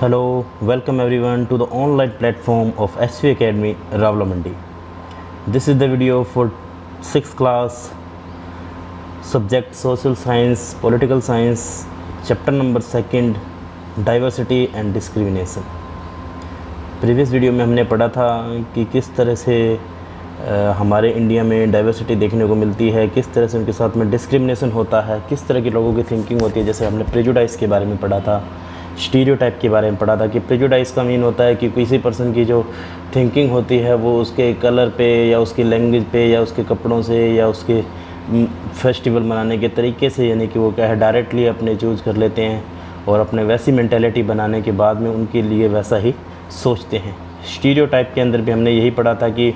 Hello, welcome everyone to the online platform of SV Academy Rawalpindi. This is the video for 6th class subject social science, political science, chapter number 2 diversity and discrimination. Previous video में हमने पढ़ा था कि किस तरह से हमारे India में डाइवर्सिटी देखने को मिलती है, किस तरह से उनके साथ में डिस्क्रिमिनेशन होता है, किस तरह के लोगों की थिंकिंग होती है। जैसे हमने प्रेजुडाइज के बारे में पढ़ा था, स्टीरियोटाइप के बारे में पढ़ा था कि प्रेजुडाइज का मीन होता है कि किसी पर्सन की जो थिंकिंग होती है वो उसके कलर पे या उसकी लैंग्वेज पे या उसके कपड़ों से या उसके फेस्टिवल मनाने के तरीके से, यानी कि वो क्या है डायरेक्टली अपने चूज़ कर लेते हैं और अपने वैसी मेंटालिटी बनाने के बाद में उनके लिए वैसा ही सोचते हैं। स्टीरियोटाइप के अंदर भी हमने यही पढ़ा था कि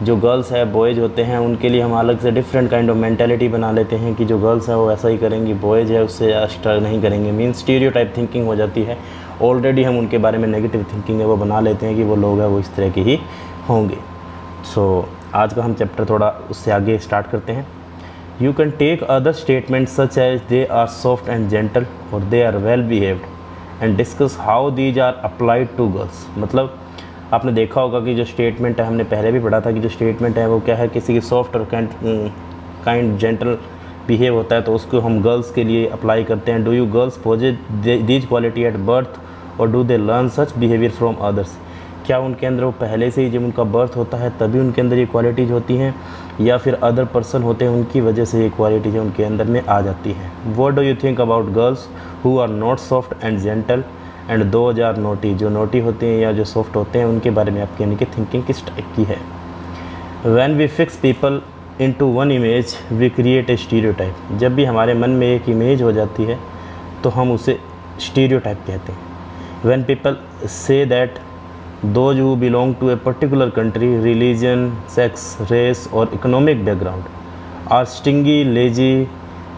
जो गर्ल्स है बॉयज़ होते हैं उनके लिए हम अलग से डिफरेंट काइंड ऑफ मेंटालिटी बना लेते हैं कि जो गर्ल्स है वो ऐसा ही करेंगी, बॉयज़ है उससे एक्स्ट्रा नहीं करेंगे। मीन स्टीरियोटाइप थिंकिंग हो जाती है। ऑलरेडी हम उनके बारे में नेगेटिव थिंकिंग है वो बना लेते हैं कि वो लोग हैं वो इस तरह के ही होंगे। आज का हम चैप्टर थोड़ा उससे आगे स्टार्ट करते हैं। You can take other statement such as they are soft and gentle और they are well behaved and discuss how these are applied to girls. मतलब आपने देखा होगा कि जो स्टेटमेंट है, हमने पहले भी पढ़ा था कि जो स्टेटमेंट है वो क्या है, किसी की सॉफ्ट और काइंड जेंटल बिहेव होता है तो उसको हम गर्ल्स के लिए अप्लाई करते हैं। Do you girls possess these quality at birth और do they learn such behaviour from others. क्या उनके अंदर वो पहले से ही जब उनका बर्थ होता है तभी उनके अंदर ये क्वालिटीज़ होती हैं या फिर अदर पर्सन होते हैं उनकी वजह से ये क्वालिटीज़ उनके अंदर में आ जाती हैं। What do you think about girls who are not soft and gentle and those are naughty. जो नोटी होते हैं या जो सॉफ्ट होते हैं उनके बारे में आपकी यानी कि थिंकिंग किस टाइप की है। When we fix people into one image we create a stereotype. जब भी हमारे मन में एक इमेज हो जाती है तो हम उसे स्टीरियोटाइप कहते हैं। When people say that those who belong to a particular country, religion, sex, race और economic background are stingy, lazy,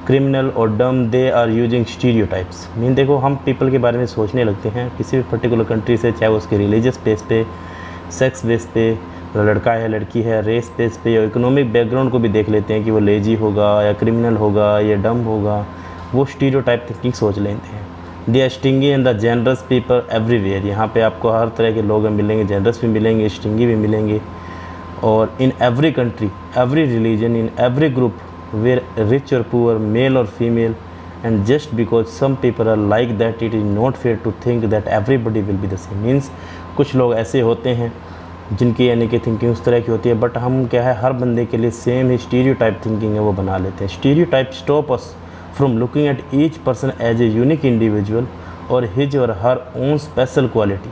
criminal और dumb, they are using stereotypes. Mean देखो हम पीपल के बारे में सोचने लगते हैं किसी भी पर्टिकुलर कंट्री से, चाहे उसके रिलीजियस बेस पे, सेक्स बेस पे, लड़का है लड़की है, रेस बेस पे या इकोनॉमिक बैकग्राउंड को भी देख लेते हैं कि वो लेजी होगा या क्रिमिनल होगा या डम होगा। वो स्टीरियोटाइप थिंकिंग सोच लेते हैं। They are stingy and the generous people everywhere. यहाँ पे आपको हर तरह के लोग मिलेंगे, जेनरस भी मिलेंगे, स्टिंगी भी मिलेंगे। और in every country, every religion, in every group where rich or poor, male or female, and just because some people are like that it is not fair to think that everybody will be the same. Means कुछ लोग ऐसे होते हैं जिनकी यानी कि thinking उस तरह की होती है, बट हम क्या है हर बंदे के लिए सेम ही स्टीरियोटाइप थिंकिंग है वो बना लेते हैं। Stereotype stop us from looking at each person as a unique individual or his or her own special quality.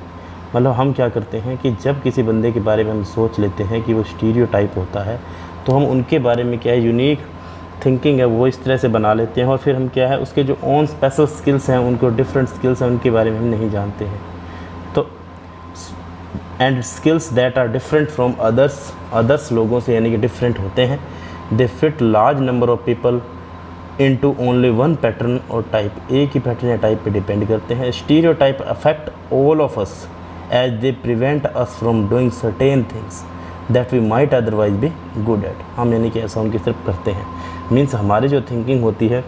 मतलब हम क्या करते हैं कि जब किसी बंदे के बारे में हम सोच लेते हैं कि वो स्टीरियोटाइप होता है तो हम उनके बारे में क्या है यूनिक थिंकिंग है वो इस तरह से बना लेते हैं और फिर हम क्या है उसके जो ओन स्पेशल स्किल्स हैं, उनको डिफरेंट स्किल्स हैं, उनके बारे में हम नहीं जानते हैं। तो and skills that are different from others लोगों से यानी कि डिफरेंट होते हैं। They fit large number of people into only one pattern or type. एक ही पैटर्न या टाइप पे डिपेंड करते हैं। Stereotype affect all of us as they prevent us from doing certain things that we might otherwise be good at. हम यानी कि ऐसा उनकी तरफ करते हैं। मीन्स हमारी जो थिंकिंग होती है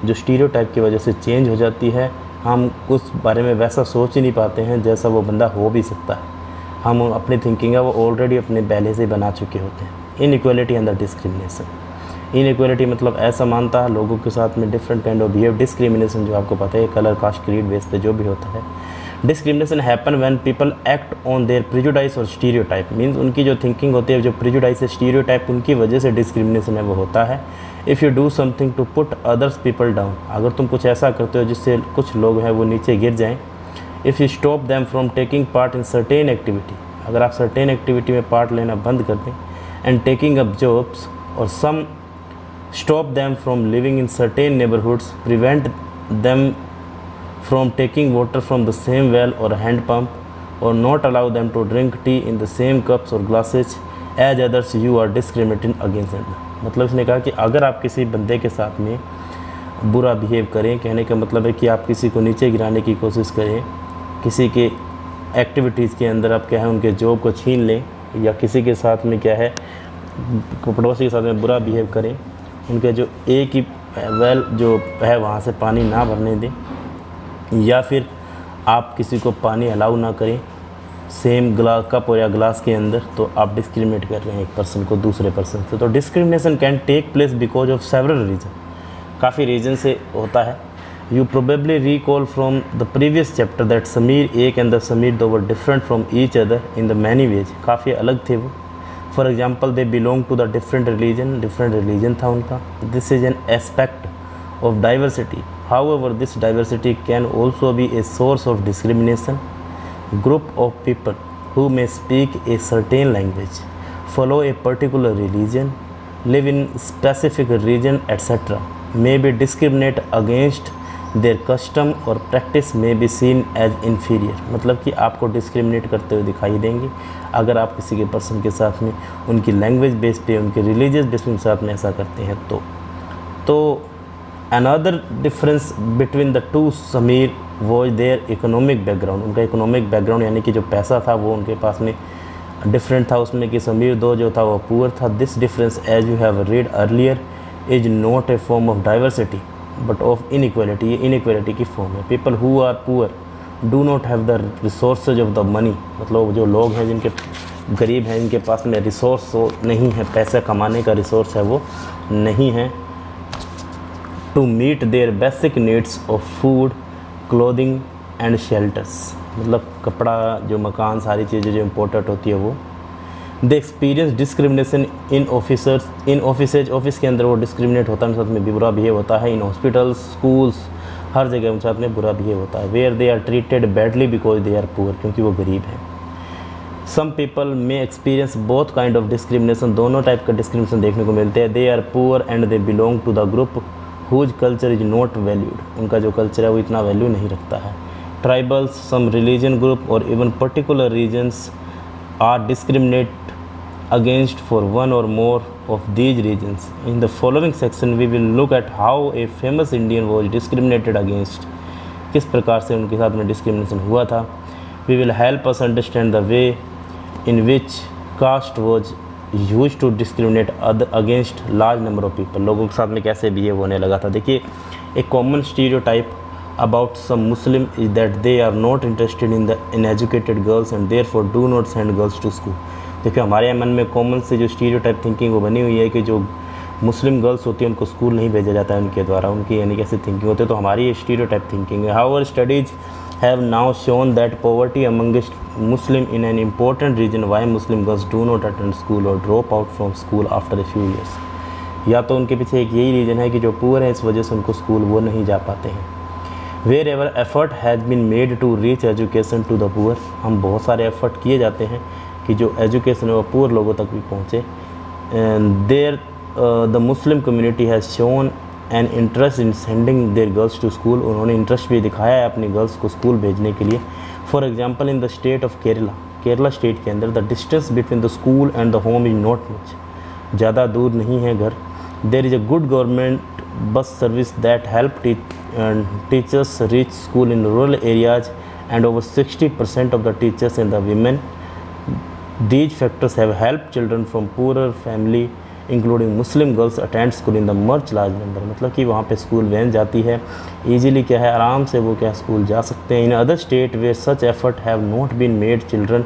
जो स्टीरियोटाइप की वजह से चेंज हो जाती है, हम उस बारे में वैसा सोच ही नहीं पाते हैं जैसा वो बंदा हो भी सकता है। हम अपनी थिंकिंग है वो ऑलरेडी अपने पहले से बना चुके होते हैं। Inequality and the discrimination. Inequality मतलब ऐसा मानता है लोगों के साथ में different kind of behave. Discrimination जो आपको पता है कलर, कास्ट, क्रीड बेस पे जो भी होता है। Discrimination happen when people act on their prejudice और स्टीरियोटाइप। मीन्स उनकी जो थिंकिंग होती है जो प्रेजुडाइज है, स्टीरियोटाइप, उनकी वजह से डिस्क्रिमिनेशन है वो होता है। If you do something to put others people down. अगर तुम कुछ ऐसा करते हो जिससे कुछ लोग हैं वो नीचे गिर जाएं। If you stop them from taking part in certain activity. अगर आप सर्टेन एक्टिविटी में पार्ट लेना बंद कर दें। एंड टेकिंग अप जॉब्स और some stop them from living in certain neighbourhoods, prevent them from taking water from the same well or hand pump or not allow them to drink tea in the same cups or glasses as others, you are discriminating against them. मतलब इसने कहा कि अगर आप किसी बंदे के साथ में बुरा बिहेव करें, कहने का मतलब है कि आप किसी को नीचे गिराने की कोशिश करें, किसी के एक्टिविटीज़ के अंदर आप क्या है उनके जॉब को छीन लें या किसी के साथ में क्या है पड़ोसी के साथ में बुरा बिहेव करें, उनके जो एक ही वेल जो है वहाँ से पानी ना भरने दें, या फिर आप किसी को पानी अलाउ ना करें सेम कप या ग्लास के अंदर, तो आप डिस्क्रिमिनेट कर रहे हैं एक पर्सन को दूसरे पर्सन से। तो discrimination can take place because of several reason, काफ़ी रीज़न से होता है। You probably recall from the previous chapter that Samir 1 and the Samir 2 were different from each other in the many ways, काफ़ी अलग थे वो। For example, they belong to the different religion था उनका। This is an aspect of diversity. However, this diversity can also be a source of discrimination. Group of people who may speak a certain language, follow a particular religion, live in specific region, etc. may be discriminated against their custom और practice may be seen as inferior, मतलब कि आपको discriminate करते हुए दिखाई देंगे अगर आप किसी के पर्सन के साथ में उनकी लैंग्वेज बेस पे, उनके रिलीजियस बेस पे साथ में ऐसा करते हैं। तो another difference between the two Sameer was their economic background, उनका इकोनॉमिक बैकग्राउंड यानी कि जो पैसा था वो उनके पास में डिफरेंट था उसमें, कि समीर 2 जो था वो पुअर था। This difference as you have read earlier is not a form of diversity but of inequality, ये इनइक्वालिटी की फॉर्म है। People who are poor do not have the resources of the money, मतलब जो लोग हैं जिनके गरीब हैं, इनके पास में रिसोर्स नहीं है, पैसा कमाने का रिसोर्स है वो नहीं है, to meet their basic needs of food, clothing and shelters, मतलब कपड़ा, जो मकान, सारी चीज़ें जो इम्पोर्टेंट होती है वो। The experience discrimination in offices, office के अंदर वो डिस्क्रिमिनेट होता है, उनके साथ में भी बुरा बिहेव होता है। इन हॉस्पिटल्स, स्कूल्स, हर जगह उनके साथ में बुरा बिहेव होता है। Where they are treated badly because they are poor, क्योंकि वो गरीब हैं। Some people may experience both kind of discrimination, दोनों टाइप का डिस्क्रिमिनेशन देखने को मिलते हैं। They are poor and they belong to the group whose culture is not valued, उनका जो कल्चर है वो इतना वैल्यू नहीं रखता है। ट्राइबल्स, सम रिलीजन ग्रुप और even particular regions are discriminated against for one or more of these regions. In the following section we will look at how a famous Indian was discriminated against, किस प्रकार से उनके साथ में discrimination हुआ था। We will help us understand the way in which caste was used to discriminate against large number of people, लोगों के साथ में कैसे बिहेव होने लगा था। देखिए, एक common stereotype about some Muslim is that they are not interested in educated girls and therefore do not send girls to school। देखिए, हमारे मन में कॉमन से जो स्टीरियोटाइप थिंकिंग वो बनी हुई है कि जो मुस्लिम गर्ल्स होती हैं उनको स्कूल नहीं भेजा जाता है उनके द्वारा, उनकी यानी कैसे थिंकिंग होती है, तो हमारी ये स्टीरियोटाइप थिंकिंग है। However studies have now shown that poverty amongst Muslim in an important reason why Muslim girls do not attend school और drop out from school after a few years. या तो उनके पीछे एक यही रीज़न है कि जो पुअर है इस वजह से उनको स्कूल वो नहीं जा पाते हैं। Wherever effort has been made to reach education to the poor, हम बहुत सारे एफर्ट किए जाते हैं कि जो एजुकेशन है वो पुअर लोगों तक भी पहुँचे। The Muslim community has shown an interest in sending their girls to school, उन्होंने इंटरेस्ट भी दिखाया है अपनी गर्ल्स को स्कूल भेजने के लिए। For example in the state of Kerala, Kerala state के अंदर the distance between the school and the home is not much, ज़्यादा दूर नहीं है घर। There is a good government bus service that help teachers reach school in rural areas and over 60% of the teachers and the women. These factors have helped children from poorer family including Muslim girls attend school in the much large number, मतलब कि वहाँ पे school van जाती है easily, क्या है, आराम से वो क्या स्कूल जा सकते हैं। In other state where such effort have not been made, children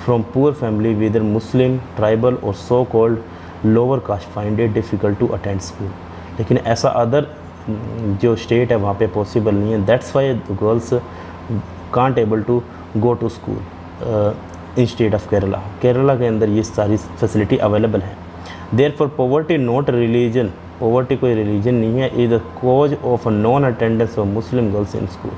from poor family whether Muslim, tribal और so called lower caste find it difficult to attend school, लेकिन ऐसा अदर जो स्टेट है वहाँ पे पॉसिबल नहीं है। That's why girls can't able to go to school in state of Kerala, Kerala के अंदर ये सारी फैसिलिटी अवेलेबल है। Therefore poverty not religion, poverty कोई रिलीजन नहीं है, is the cause of non attendance of Muslim girls in school,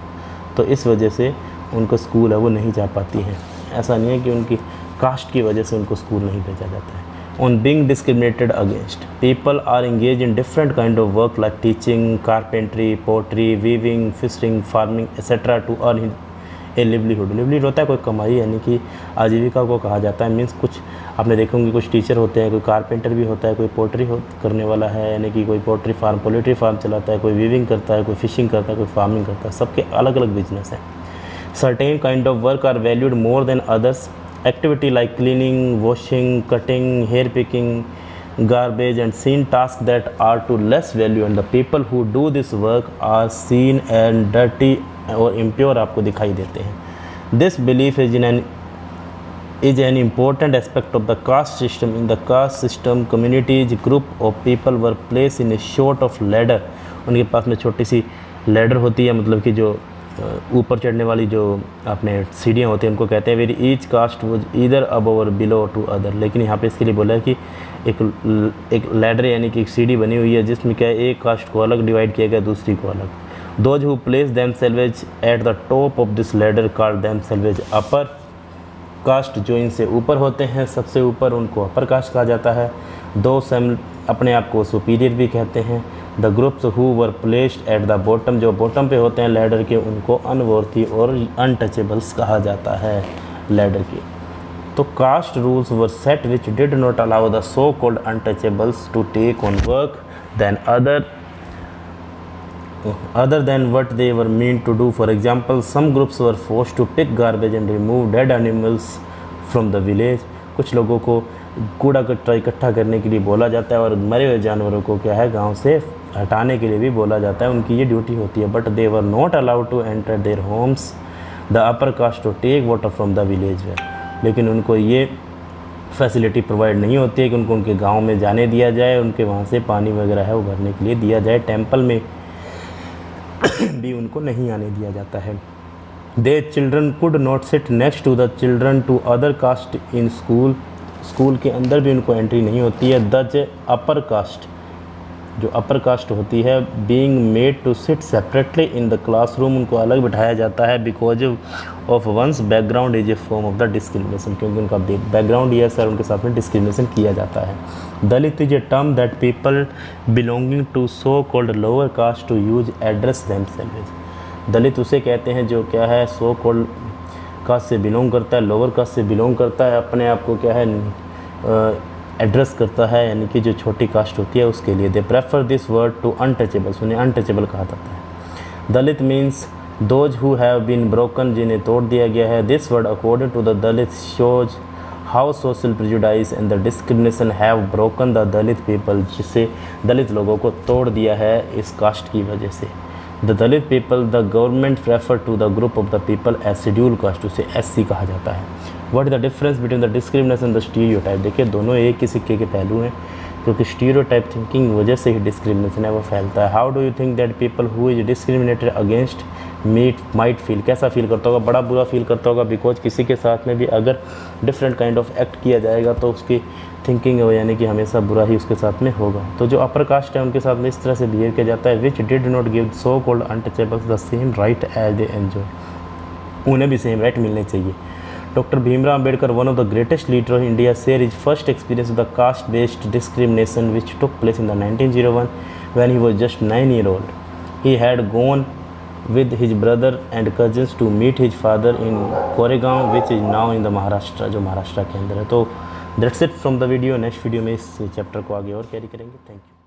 तो इस वजह से उनका स्कूल है वो नहीं जा पाती हैं। ऐसा नहीं है कि उनकी कास्ट की वजह से उनको स्कूल नहीं भेजा जाता है। On being discriminated against, people are engaged in different kind of work like teaching, carpentry, pottery, weaving, fishing, farming, etc. to earn a livelihood। livelihood होता है कोई कमाई, यानी कि आजीविका को कहा जाता है। मीन्स कुछ आपने देखे होंगे कुछ टीचर होते हैं, कोई कारपेंटर भी होता है, कोई पोट्री करने वाला है, यानी कि कोई पोट्री फार्म, पोल्ट्री फार्म चलाता है, कोई वीविंग करता है, कोई फिशिंग करता है, कोई फार्मिंग करता है, सबके अलग अलग बिजनेस है। Certain kind of work are valued more than others. Activity like cleaning, washing, cutting, hair picking, garbage and seen tasks that are to less value, and the people who do this work are seen and dirty और impure आपको दिखाई देते हैं. This belief is an important aspect of the caste system. In the caste system, communities, group of people were placed in a sort of ladder. उनके पास में छोटी सी ladder होती है, मतलब कि जो ऊपर चढ़ने वाली जो अपने सीढ़ियाँ होती हैं, उनको कहते हैं very each cast was either above और बिलो टू अदर. लेकिन यहाँ पे इसके लिए बोला है कि एक लैडर यानी कि एक सीढ़ी बनी हुई है जिसमें क्या है, एक कास्ट को अलग डिवाइड किया गया, दूसरी को अलग. Those who place themselves at the top of this ladder called themselves upper caste. जो इनसे ऊपर होते हैं, सबसे ऊपर, उनको अपर कास्ट कहा जाता है. दो सेम अपने आप को सुपीरियर भी कहते हैं. The groups who were placed at the bottom, जो बॉटम पे होते हैं लैडर के, उनको अनवर्थी और अनटचेबल्स कहा जाता है लैडर के. तो caste rules were set which did not allow the so called untouchables to take on work than other than what they were meant to do. For example, some groups were forced to pick garbage and remove dead animals from the village. कुछ लोगों को कूड़ा कचरा इकट्ठा करने के लिए बोला जाता है और मरे हुए जानवरों को क्या है, गांव से हटाने के लिए भी बोला जाता है. उनकी ये ड्यूटी होती है. But they were not allowed to enter their homes the upper caste to take water from the village. लेकिन उनको ये फैसिलिटी प्रोवाइड नहीं होती है कि उनको उनके गाँव में जाने दिया जाए, उनके वहाँ से पानी वगैरह है वो भरने के लिए दिया जाए. टेम्पल में भी उनको नहीं आने दिया जाता है. They children could not sit next to the children to other caste in school. School के अंदर भी उनको एंट्री नहीं होती है. द अपर कास्ट, जो अपर कास्ट होती है, being made to sit separately in the classroom, उनको अलग बिठाया जाता है. Because of one's background is a form of the discrimination, क्योंकि उनका बैकग्राउंड ये सर उनके साथ में डिस्क्रिमिनेशन किया जाता है. Dalit is a term that people belonging to so called lower caste to use address themselves. Dalit उसे कहते हैं जो क्या है, सो कॉल्ड कास्ट से बिलोंग करता है, लोअर कास्ट से बिलोंग करता है, अपने आप को क्या है एड्रेस करता है, यानी कि जो छोटी कास्ट होती है उसके लिए. They prefer this word to untouchables, उन्हें अनटचेबल कहा जाता है. Dalit means those who have been broken, जिन्हें तोड़ दिया गया है. This word according to the Dalit shows how social prejudice and the discrimination have broken the Dalit people, जिससे दलित लोगों को तोड़ दिया है इस कास्ट की वजह से. The Dalit people the government prefer to the group of the people as schedule caste, उसे SC कहा जाता है. What is the difference between the discrimination and the stereotype. देखिए दोनों एक ही सिक्के के पहलू हैं, क्योंकि स्टीरियोटाइप थिंकिंग वजह से ही डिस्क्रिमिनेशन है वो फैलता है. How do you think that people who is discriminated against might feel, कैसा फील करता होगा, बड़ा बुरा फील करता होगा. बिकॉज किसी के साथ में भी अगर डिफरेंट काइंड ऑफ एक्ट किया जाएगा तो उसकी थिंकिंग हो, यानी कि हमेशा बुरा ही उसके साथ में होगा. तो जो अपर कास्ट है उनके साथ में इस तरह से बिहेव किया जाता है. Which did not give so called untouchables the same right as they enjoy, उन्हें भी सेम राइट मिलने चाहिए. Doctor Bhimrao Ambedkar, one of the greatest leader of India, share his first experience the caste based discrimination which took place in the 1901 when he was just 9 years old. He had gone with his brother and cousins to meet his father in Koregaon, which is now in the Maharashtra, जो महाराष्ट्र के अंदर है. तो that's it from the video. Next video में इस chapter को आगे और कैरी करेंगे. Thank you.